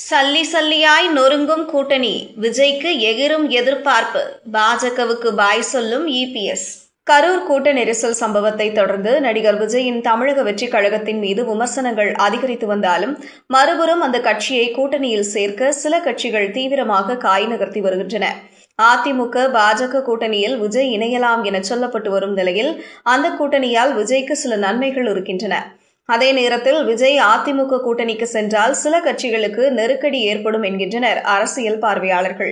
சல்லி சல்லியாய் நொறுங்கும் கூட்டணி, விஜய்க்கு எகிரும் எதிர்பார்ப்பு, பாஜகவுக்கு பாய் சொல்லும் இபிஎஸ். கரூர் கூட்ட நெரிசல் சம்பவத்தை தொடர்ந்து நடிகர் விஜயின் தமிழக வெற்றிக் கழகத்தின் மீது விமர்சனங்கள் அதிகரித்து வந்தாலும், மறுபுறம் அந்த கட்சியை கூட்டணியில் சேர்க்க சில கட்சிகள் தீவிரமாக காய் நகர்த்தி வருகின்றன. அதிமுக பாஜக கூட்டணியில் விஜய் இணையலாம் என சொல்லப்பட்டு வரும் நிலையில், அந்த கூட்டணியால் விஜய்க்கு சில நன்மைகள் இருக்கின்றன. அதே நேரத்தில் விஜய் அதிமுக கூட்டணிக்கு சென்றால் சில கட்சிகளுக்கு நெருக்கடி ஏற்படும் என்கின்றனர் அரசியல் பார்வையாளர்கள்.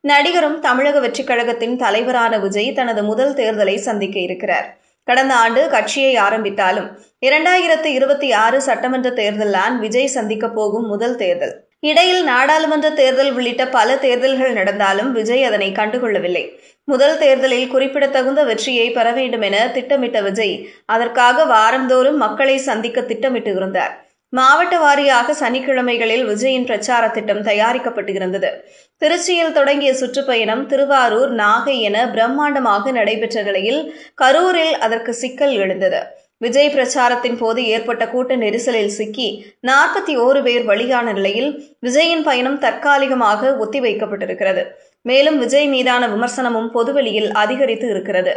நடிகரும் தமிழக வெற்றிக் கழகத்தின் தலைவரான விஜய் தனது முதல் தேர்தலை சந்திக்க இருக்கிறார். கடந்த ஆண்டு கட்சியை ஆரம்பித்தாலும் 2026 சட்டமன்ற தேர்தல்தான் விஜய் சந்திக்கப் போகும் முதல் தேர்தல். இடையில் நாடாளுமன்ற தேர்தல் உள்ளிட்ட பல தேர்தல்கள் நடந்தாலும் விஜய் அதனை கண்டுகொள்ளவில்லை. முதல் தேர்தலில் குறிப்பிடத்தகுந்த வெற்றியை பெற வேண்டும் என திட்டமிட்ட விஜய் அதற்காக வாரந்தோறும் மக்களை சந்திக்க திட்டமிட்டு இருந்தார். மாவட்ட வாரியாக சனிக்கிழமைகளில் விஜயின் பிரச்சார திட்டம் தயாரிக்கப்பட்டிருந்தது. திருச்சியில் தொடங்கிய சுற்றுப்பயணம் திருவாரூர், நாகை என பிரம்மாண்டமாக நடைபெற்ற நிலையில் கரூரில் அதற்கு சிக்கல் எழுந்தது. விஜய் பிரச்சாரத்தின் போது ஏற்பட்ட கூட்ட நெரிசலில் சிக்கி 41 பேர் பலியான நிலையில் விஜயின் பயணம் தற்காலிகமாக ஒத்திவைக்கப்பட்டிருக்கிறது. மேலும் விஜய் மீதான விமர்சனமும் பொதுவெளியில் அதிகரித்து இருக்கிறது.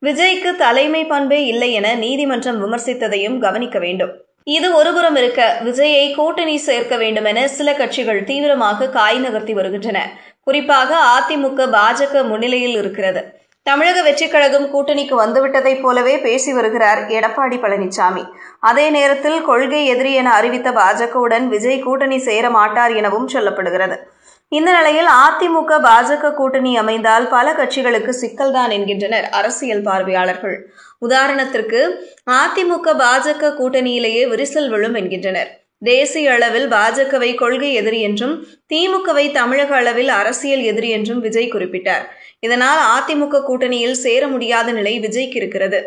விஜய்க்கு தலைமை பண்பே இல்லை என நீதிமன்றம் விமர்சித்ததையும் கவனிக்க வேண்டும். இது ஒருபுறம் இருக்க, விஜயை கூட்டணி சேர்க்க வேண்டும் என சில கட்சிகள் தீவிரமாக காய் நகர்த்தி வருகின்றன. குறிப்பாக அதிமுக பாஜக முன்னிலையில் இருக்கிறது. தமிழக வெற்றிக் கழகம் கூட்டணிக்கு வந்துவிட்டதைப் போலவே பேசி வருகிறார் எடப்பாடி பழனிசாமி. அதே நேரத்தில் கொள்கை எதிரி என அறிவித்த பாஜகவுடன் விஜய் கூட்டணி சேர மாட்டார் எனவும் சொல்லப்படுகிறது. இந்த நிலையில் அதிமுக பாஜக கூட்டணி அமைந்தால் பல கட்சிகளுக்கு சிக்கல்தான் என்கின்றனர் அரசியல் பார்வையாளர்கள். உதாரணத்திற்கு, அதிமுக பாஜக கூட்டணியிலேயே விரிசல் விழும் என்கின்றனர். தேசிய அளவில் பாஜகவை கொள்கை எதிரி என்றும், திமுகவை தமிழக அளவில் அரசியல் எதிரி என்றும் விஜய் குறிப்பிட்டார். இதனால் அதிமுக கூட்டணியில் சேர முடியாத நிலை விஜய்க்கு இருக்கிறது.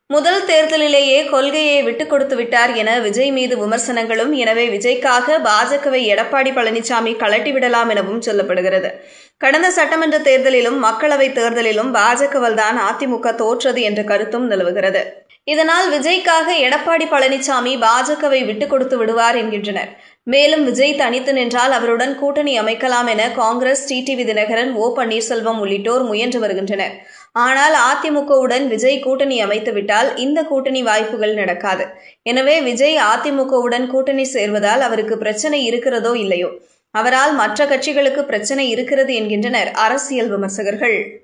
முதல் தேர்தலிலேயே கொள்கையை விட்டுக் கொடுத்து விட்டார் என விஜய் மீது விமர்சனங்களும், எனவே விஜய்க்காக பாஜகவை எடப்பாடி பழனிசாமி கலட்டிவிடலாம் எனவும் சொல்லப்படுகிறது. கடந்த சட்டமன்ற தேர்தலிலும் மக்களவைத் தேர்தலிலும் பாஜகவால் தான் அதிமுக தோற்றது என்ற கருத்தும் நிலவுகிறது. இதனால் விஜய்க்காக எடப்பாடி பழனிசாமி பாஜகவை விட்டுக் கொடுத்து விடுவார் என்கின்றனர். மேலும் விஜய் தனித்து நின்றால் அவருடன் கூட்டணி அமைக்கலாம் என காங்கிரஸ், டிடிவி தினகரன், ஓ பன்னீர்செல்வம் உள்ளிட்டோர் முயன்று வருகின்றனர். ஆனால் அதிமுகவுடன் விஜய் கூட்டணி அமைத்துவிட்டால் இந்த கூட்டணி வாய்ப்புகள் நடக்காது. எனவே விஜய் அதிமுகவுடன் கூட்டணி சேர்வதால் அவருக்கு பிரச்சனை இருக்கிறதோ இல்லையோ, அவரால் மற்ற கட்சிகளுக்கு பிரச்சனை இருக்கிறது என்கின்றனர் அரசியல் விமர்சகர்கள்.